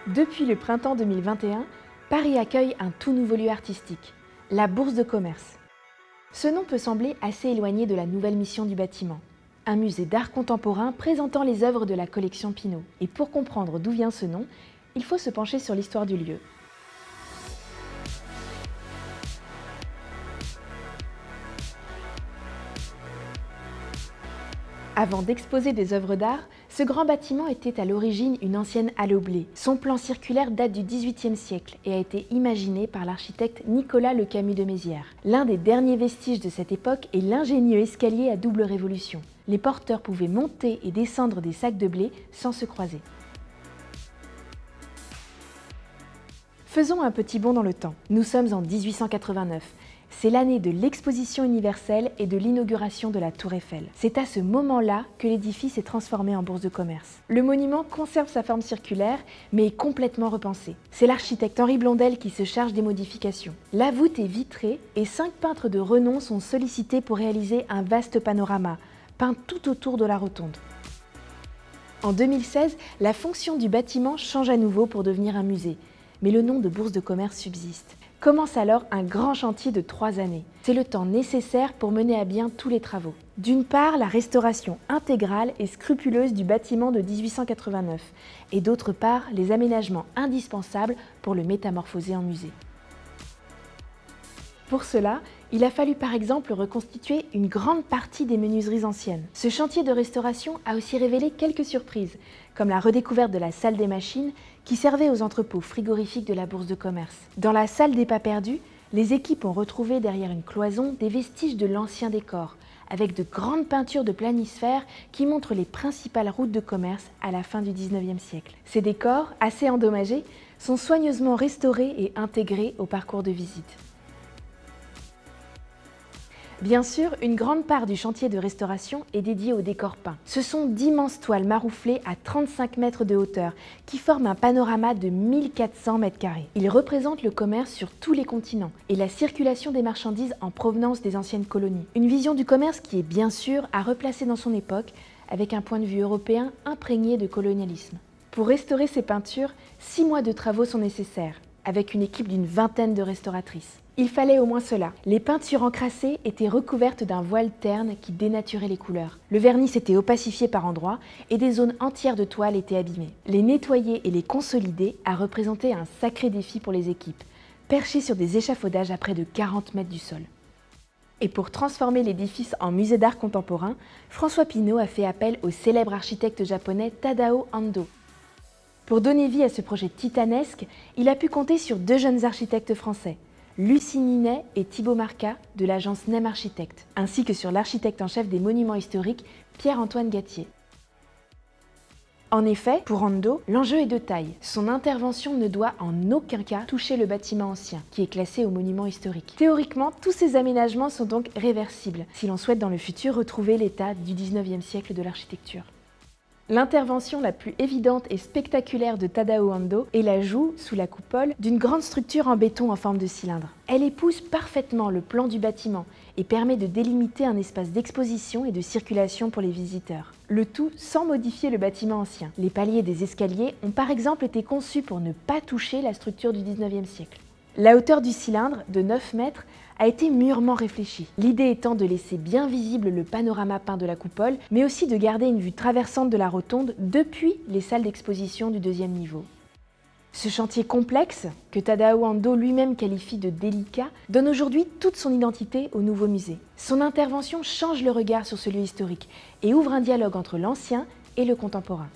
Depuis le printemps 2021, Paris accueille un tout nouveau lieu artistique, la Bourse de commerce. Ce nom peut sembler assez éloigné de la nouvelle mission du bâtiment. Un musée d'art contemporain présentant les œuvres de la collection Pinault. Et pour comprendre d'où vient ce nom, il faut se pencher sur l'histoire du lieu. Avant d'exposer des œuvres d'art, ce grand bâtiment était à l'origine une ancienne halle au blé. Son plan circulaire date du XVIIIe siècle et a été imaginé par l'architecte Nicolas Le Camus de Mézières. L'un des derniers vestiges de cette époque est l'ingénieux escalier à double révolution. Les porteurs pouvaient monter et descendre des sacs de blé sans se croiser. Faisons un petit bond dans le temps. Nous sommes en 1889. C'est l'année de l'exposition universelle et de l'inauguration de la Tour Eiffel. C'est à ce moment-là que l'édifice est transformé en bourse de commerce. Le monument conserve sa forme circulaire, mais est complètement repensé. C'est l'architecte Henri Blondel qui se charge des modifications. La voûte est vitrée et 5 peintres de renom sont sollicités pour réaliser un vaste panorama, peint tout autour de la rotonde. En 2016, la fonction du bâtiment change à nouveau pour devenir un musée, mais le nom de bourse de commerce subsiste. Commence alors un grand chantier de 3 années. C'est le temps nécessaire pour mener à bien tous les travaux. D'une part, la restauration intégrale et scrupuleuse du bâtiment de 1889, et d'autre part, les aménagements indispensables pour le métamorphoser en musée. Pour cela, il a fallu par exemple reconstituer une grande partie des menuiseries anciennes. Ce chantier de restauration a aussi révélé quelques surprises, comme la redécouverte de la salle des machines qui servait aux entrepôts frigorifiques de la Bourse de commerce. Dans la salle des pas perdus, les équipes ont retrouvé derrière une cloison des vestiges de l'ancien décor, avec de grandes peintures de planisphère qui montrent les principales routes de commerce à la fin du XIXe siècle. Ces décors, assez endommagés, sont soigneusement restaurés et intégrés au parcours de visite. Bien sûr, une grande part du chantier de restauration est dédiée au décor peint. Ce sont d'immenses toiles marouflées à 35 mètres de hauteur qui forment un panorama de 1400 mètres carrés. Ils représentent le commerce sur tous les continents et la circulation des marchandises en provenance des anciennes colonies. Une vision du commerce qui est bien sûr à replacer dans son époque avec un point de vue européen imprégné de colonialisme. Pour restaurer ces peintures, 6 mois de travaux sont nécessaires, avec une équipe d'une vingtaine de restauratrices. Il fallait au moins cela. Les peintures encrassées étaient recouvertes d'un voile terne qui dénaturait les couleurs. Le vernis s'était opacifié par endroits et des zones entières de toile étaient abîmées. Les nettoyer et les consolider a représenté un sacré défi pour les équipes, perchées sur des échafaudages à près de 40 mètres du sol. Et pour transformer l'édifice en musée d'art contemporain, François Pinault a fait appel au célèbre architecte japonais Tadao Ando. Pour donner vie à ce projet titanesque, il a pu compter sur 2 jeunes architectes français, Lucie Ninet et Thibaut Marca de l'agence Nem Architecte, ainsi que sur l'architecte en chef des monuments historiques, Pierre-Antoine Gattier. En effet, pour Ando, l'enjeu est de taille. Son intervention ne doit en aucun cas toucher le bâtiment ancien, qui est classé au monument historique. Théoriquement, tous ces aménagements sont donc réversibles, si l'on souhaite dans le futur retrouver l'état du XIXe siècle de l'architecture. L'intervention la plus évidente et spectaculaire de Tadao Ando est l'ajout, sous la coupole, d'une grande structure en béton en forme de cylindre. Elle épouse parfaitement le plan du bâtiment et permet de délimiter un espace d'exposition et de circulation pour les visiteurs. Le tout sans modifier le bâtiment ancien. Les paliers des escaliers ont par exemple été conçus pour ne pas toucher la structure du XIXe siècle. La hauteur du cylindre, de 9 mètres, a été mûrement réfléchie. L'idée étant de laisser bien visible le panorama peint de la coupole, mais aussi de garder une vue traversante de la rotonde depuis les salles d'exposition du 2e niveau. Ce chantier complexe, que Tadao Ando lui-même qualifie de délicat, donne aujourd'hui toute son identité au nouveau musée. Son intervention change le regard sur ce lieu historique et ouvre un dialogue entre l'ancien et le contemporain.